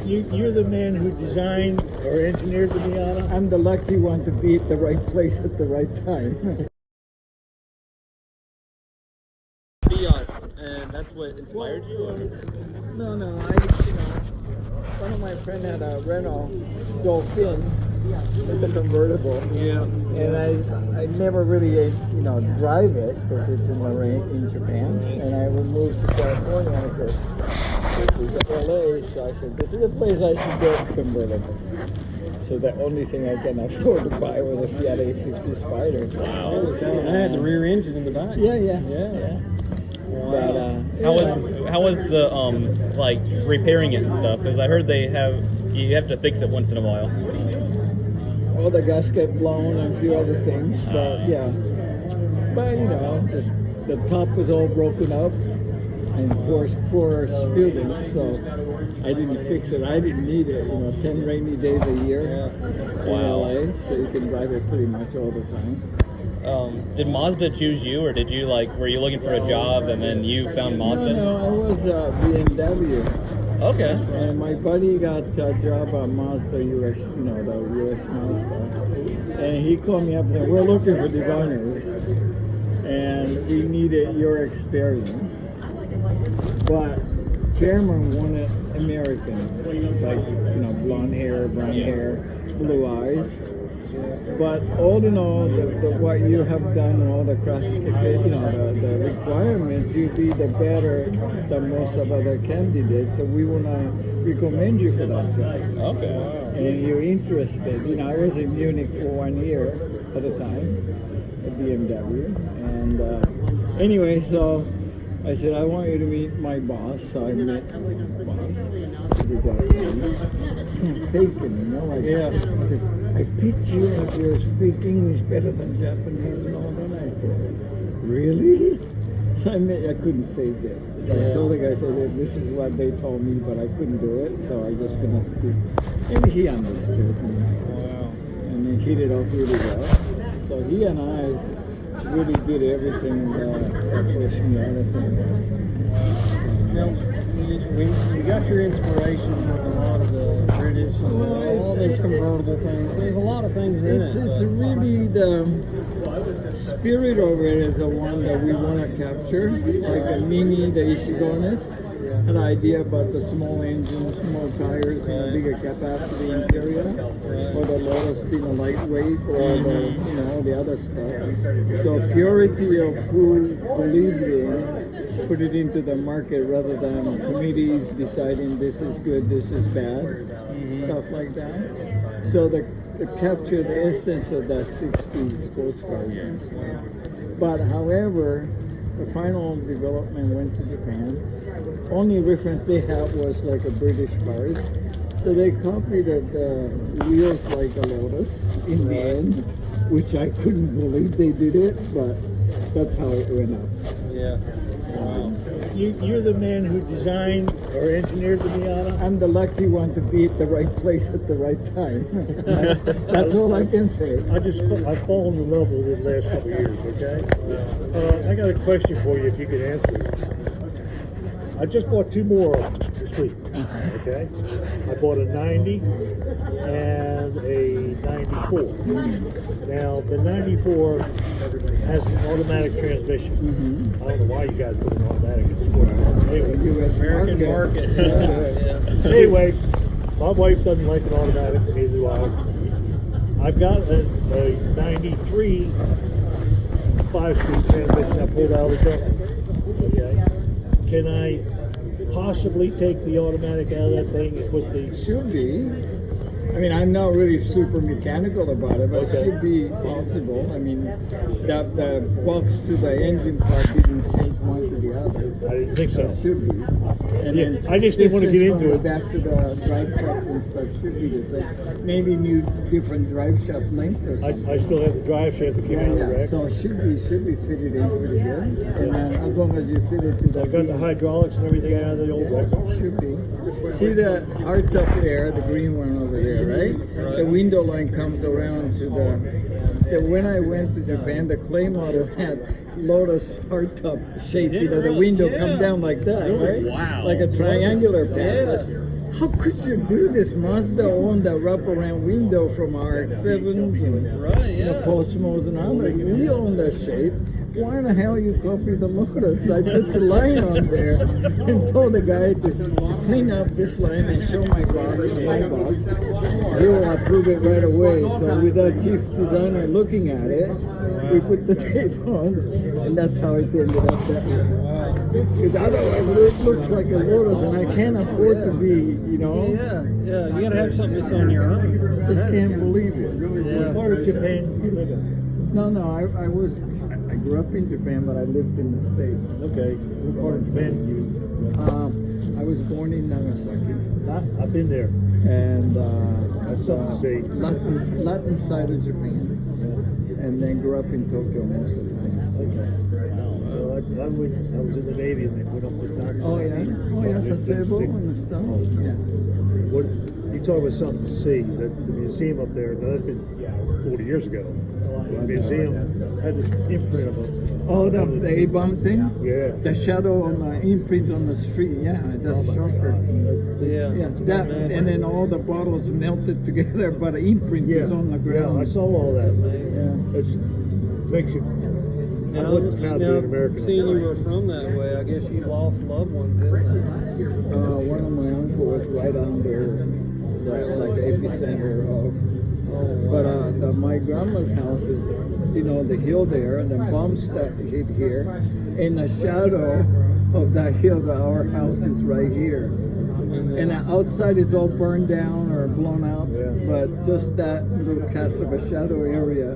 You're the man who designed or engineered the Miata? I'm the lucky one to be at the right place at the right time. Fiat, and that's what inspired you? Or? No, one of my friends had a Renault Dauphine. It's a convertible. Yeah. And I never really, drive it because it's in in Japan. And I would move to California. I said, this is LA. So I said, this is a place I should get a convertible. So the only thing I can afford to buy was a Fiat 850 Spider. Wow. And I had the rear engine in the back. Yeah. Wow. But, how was the like repairing it and stuff? Because I heard you have to fix it once in a while. all the gasket blown and a few other things, but yeah. But just the top was all broken up, and of course poor student, so I didn't fix it. I didn't need it. 10 rainy days a year in LA, so you can drive it pretty much all the time. Did Mazda choose you, or did you were you looking for a job and then you found Mazda? No, I was BMW. Okay. And my buddy got a job at Mazda US, the US Mazda. And he called me up and said, we're looking for designers and we needed your experience. But chairman wanted American, like, blonde hair, brown hair, blue eyes. But all in all, what you have done, all the the requirements, you'd be the better than most of other candidates. So we want to recommend you for that job. Okay. And you're interested. I was in Munich for 1 year at a time at BMW. And anyway, so I said, I want you to meet my boss. So I met my boss. He's a Japanese. Can't fake him, He says, I picture you if you speak English better than Japanese and all that. I said, really? So I couldn't fake it. So I told the guy, I said, this is what they told me, but I couldn't do it, so I just couldn't speak. And he understood me. Wow. And he hit it off really well. So he and I really did everything that pushed me out of things. We got your inspiration with a lot of the British and all these convertible things. There's a lot of things in it. It's really the spirit of it is the one that we want to capture. Like the Mini, the Ishigones, had an idea about the small engine, small tires, and a bigger capacity interior, or the Lotus being a lightweight, or the other stuff. So purity of who believed in, put it into the market rather than committees deciding this is good, this is bad, stuff like that. So the capture the essence of the 60s sports cars and stuff. But however, the final development went to Japan. Only reference they had was like a British cars. So they copied the wheels like a Lotus in the end, which I couldn't believe they did it, but that's how it went up. Yeah. You're the man who designed or engineered the Miata? I'm the lucky one to be at the right place at the right time. That's all I can say. I've fallen in love with it the last couple of years, okay? I got a question for you if you could answer it. I just bought 2 more of them this week, okay? I bought a 90 and a 94. Now, the 94 has an automatic transmission. I don't know why you guys put an automatic in the sport. Anyway, US American market. Anyway, my wife doesn't like an automatic, neither do I. I've got a 93 5-speed transmission I pulled out of the truck. Okay. Can I possibly take the automatic out of that thing and put the... Should be. I mean, I'm not really super mechanical about it, but it should be possible. I mean, the box to the engine part didn't change one to the other. I didn't think so. It should be. And then I just didn't want to get into it. Back to the drive shaft and stuff should be the same. Maybe new different drive shaft length or something. I still have the drive shaft that came out of the rack. So it should be fitted in pretty good. And then as long as you fit it to the... I got the hydraulics and everything out of the old rack. Should be. See the hardtop there, the green one over there, right? The window line comes around to the when I went to Japan, the clay model had Lotus hardtop shape. The window come down like that, right? Wow. Like a triangular pattern. how could you do this? Mazda owned that wraparound window from RX-7s and Right, yeah. the Cosmos and others. We own that shape. Why in the hell you copy the Lotus? I put the line on there and told the guy to clean up this line and show my boss. He will approve it right away. So without chief designer looking at it, we put the tape on, and that's how it ended up that way. Because otherwise it looks like a Lotus, and I can't afford to be, you know. Yeah, you gotta have something that's on your own. Just can't believe it. Yeah. What part of Japan do you live in? No, I grew up in Japan, but I lived in the States. Okay. What part of Japan do you? I was born in Nagasaki, I've been there. and That's something to see. Latin side of Japan, and then grew up in Tokyo most of the time. Okay. Well, I was in the Navy and they went up to Nagasaki. Oh yeah, Sasebo and stuff. Yeah. What, you talk about something to see, the museum up there, now that's been 40 years ago. The museum had this imprint of a... Oh, the A-bomb thing? Yeah. The shadow on the imprint on the street, yeah, that's shocker. Yeah, that, and then all the bottles melted together, but the imprint is on the ground. Yeah, I saw all that. Yeah. It makes you... I wouldn't proud to be an American. Seeing you were from that way, I guess you lost loved ones in that. One of my uncles was right under the like epicenter of. But my grandma's house is, you know, the hill there, and the bombs that hit here. In the shadow of that hill, our house is right here. And the outside is all burned down or blown out, but just that little cast of a shadow area,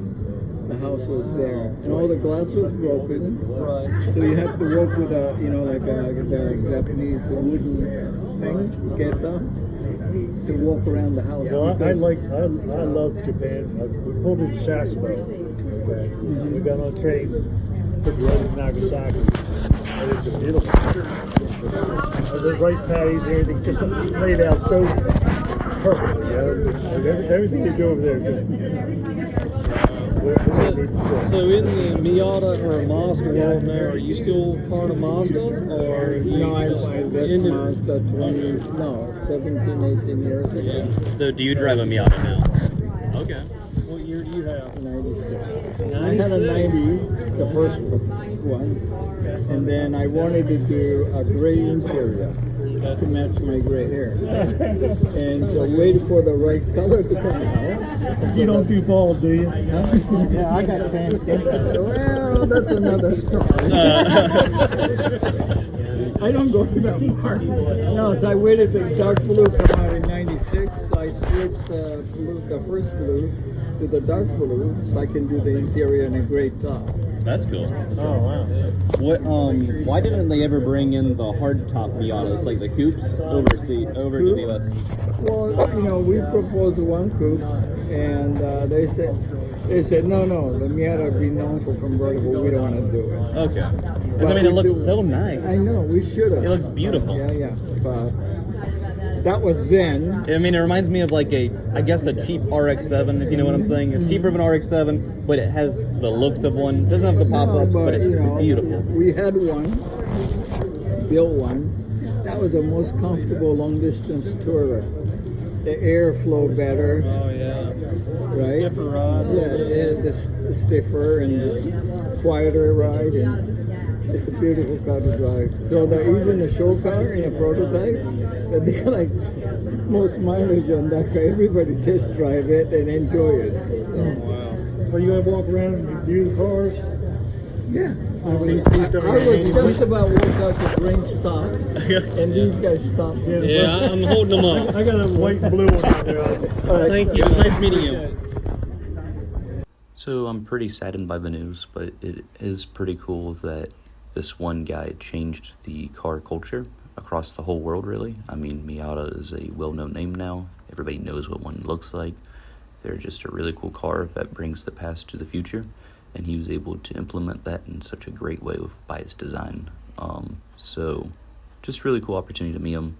the house was there. And all the glass was broken. Right. So you have to work with a, you know, like the Japanese wooden thing, geta, to walk around the house. Well, I love Japan. We pulled into Sasebo. Okay. We got on a train, took the road to Nagasaki. And it's a beautiful the rice patties and everything just laid out so perfectly. You know? Everything you do over there So in the Miata or Mazda world now, are you still part of Mazda? Or No, I left Mazda 17, 18 years ago. Yeah. So do you drive a Miata now? Okay. What year do you have? 96. I had a 90, the first one, and then I wanted to do a gray interior to match my gray hair. And so waited for the right color to come out. You don't do bald, do you? Huh? Yeah, I got tan skin. Well, that's another story. I don't go to that part. No, so I waited the dark blue come out in 96. So I switched the first blue to the dark blue so I can do the interior in a gray top. That's cool. Oh, wow. What why didn't they ever bring in the hard top Miatas, like the coupes, over to the US? Well, you know, we proposed one coupe, and they said no, the Miata be known for convertible. We don't want to do it. Okay. Because I mean, it looks so nice. I know, we should have. It looks beautiful. Yeah, but that was then. I mean, it reminds me of like I guess a cheap RX-7, if you know what I'm saying. It's cheaper than an RX-7, but it has the looks of one. It doesn't have the pop-ups, but it's beautiful. We had one, built one. That was the most comfortable long-distance tourer. The airflow better. Oh yeah. Right? Stiffer ride. Yeah, the stiffer and quieter ride, and it's a beautiful car to drive. So even the show car in a prototype, they're like most mileage on that car. Everybody test drive it and enjoy it. So, Wow. Are you going to walk around and view the cars? yeah. I you was see just about walk out the train stop, and these guys stopped. Yeah, I'm holding them up. I got a white and blue one out there. All right. Thank you. It was nice meeting you. So I'm pretty saddened by the news, but it is pretty cool that this one guy changed the car culture across the whole world, really. I mean, Miata is a well-known name now. Everybody knows what one looks like. They're just a really cool car that brings the past to the future, and he was able to implement that in such a great way by his design. So just really cool opportunity to meet him,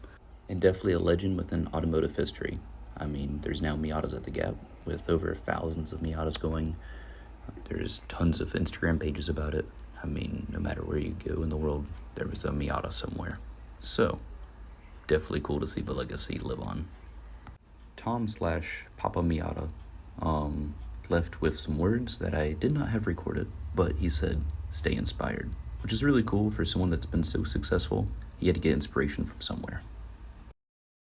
and definitely a legend within automotive history. I mean, there's now Miatas at the Gap with over thousands of Miatas going. There's tons of Instagram pages about it. I mean, no matter where you go in the world, there was a Miata somewhere. So, definitely cool to see the legacy live on. Tom/Papa Miata left with some words that I did not have recorded, but he said, "Stay inspired," which is really cool for someone that's been so successful. He had to get inspiration from somewhere.